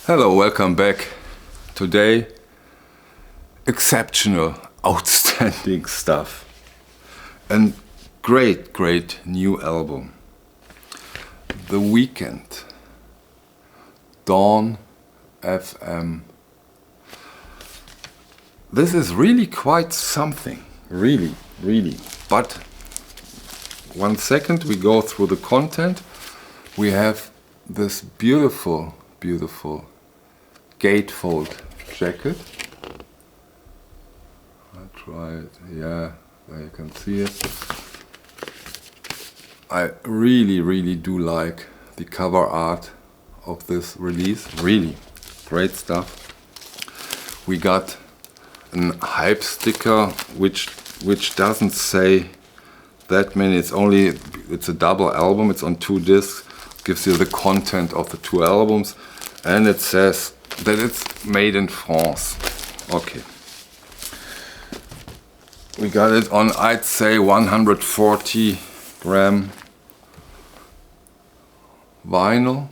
Hello, welcome back. Today, exceptional, outstanding stuff. And great new album. The Weeknd, Dawn FM. This is really quite something, really. But 1 second, we go through the content. We have this beautiful gatefold jacket. I try it, yeah, there you can see it. I really do like the cover art of this release, really great stuff. We got a hype sticker which doesn't say that many, it's a double album, it's on 2 discs, gives you the content of the 2 albums, and it says that it's made in France. Okay. We got it on, I'd say, 140 gram vinyl.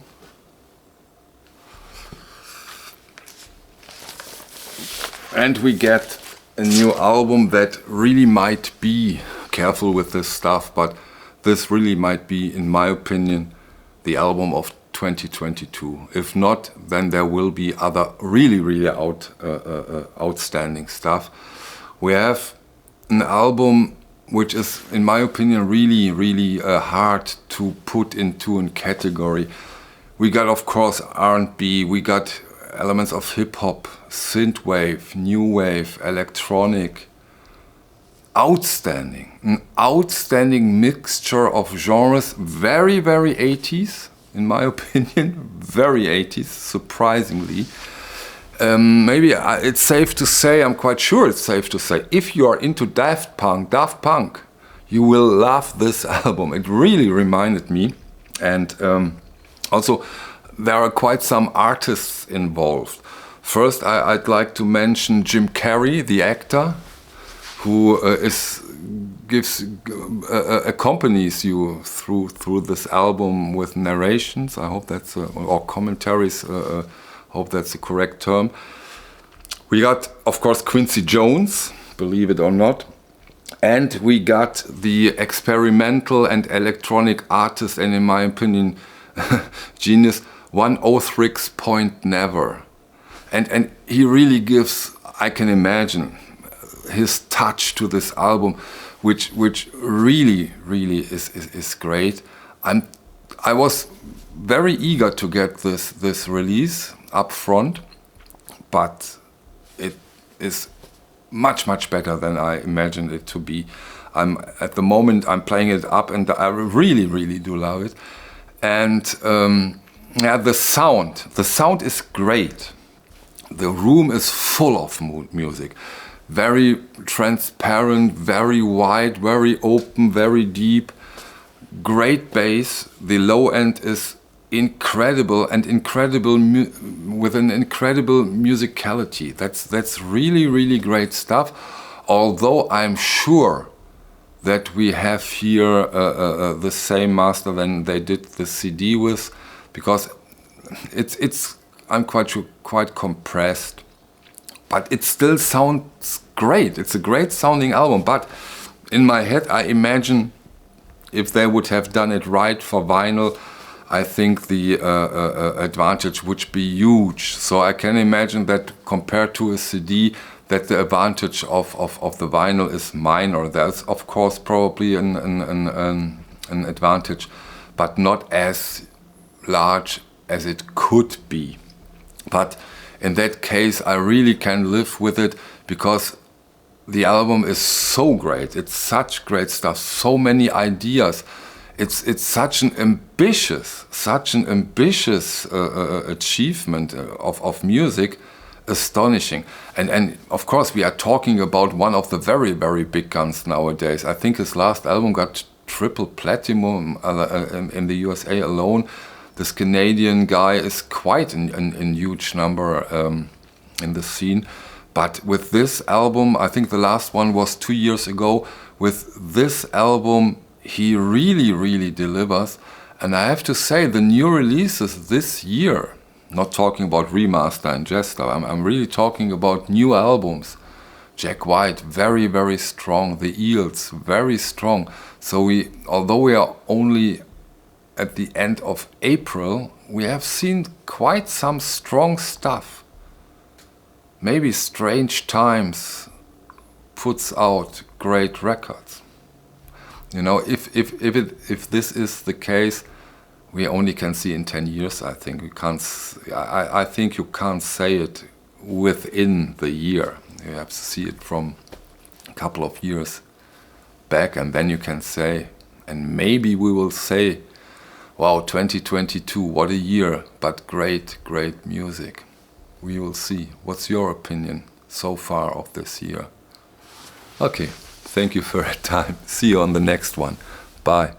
And we get a new album that really might be, careful with this stuff, but this really might be, in my opinion, the album of 2022. If not, then there will be other really outstanding stuff. We have an album which is, in my opinion, really hard to put into a category. We got, of course, R&B, we got elements of hip-hop, synthwave, new wave, electronic. An outstanding mixture of genres, very 80s, in my opinion, very 80s, surprisingly. Maybe it's safe to say, I'm quite sure it's safe to say, if you are into Daft Punk, you will love this album. It really reminded me. And also, there are quite some artists involved. First, I'd like to mention Jim Carrey, the actor, who accompanies you through this album with narrations. I hope that's or commentaries. Hope that's the correct term. We got, of course, Quincy Jones, believe it or not, and we got the experimental and electronic artist, and in my opinion, genius, 103.Never, and he really gives, I can imagine, his touch to this album, which really is great. I was very eager to get this release up front, but it is much better than I imagined it to be. At the moment I'm playing it up, and I really do love it. And yeah, the sound is great. The room is full of music. Very transparent, very wide, very open, very deep. Great bass. The low end is incredible, and with an incredible musicality. That's really great stuff. Although I'm sure that we have here the same master than they did the CD with, because it's I'm quite sure quite compressed. But it still sounds great. It's a great sounding album. But in my head, I imagine if they would have done it right for vinyl, I think the advantage would be huge. So I can imagine that compared to a CD, that the advantage of the vinyl is minor. There's, of course, probably an advantage, but not as large as it could be. But in that case, I really can live with it, because the album is so great. It's such great stuff, so many ideas. It's such an ambitious achievement of music, astonishing. And of course, we are talking about one of the very big guns nowadays. I think his last album got triple platinum in the USA alone. This Canadian guy is quite a huge number in the scene. But with this album, I think the last one was 2 years ago, with this album, he really delivers. And I have to say, the new releases this year, Not talking about remaster and jester. I'm really talking about new albums. Jack White, very, very strong. The Eels, very strong. So although we are only at the end of April, we have seen quite some strong stuff. Maybe Strange Times puts out great records. You know, if this is the case, we only can see in 10 years. I think we can't. I think you can't say it within the year. You have to see it from a couple of years back, and then you can say, and maybe we will say, wow, 2022, what a year, but great, great music. We will see. What's your opinion so far of this year? Okay, thank you for your time. See you on the next one. Bye.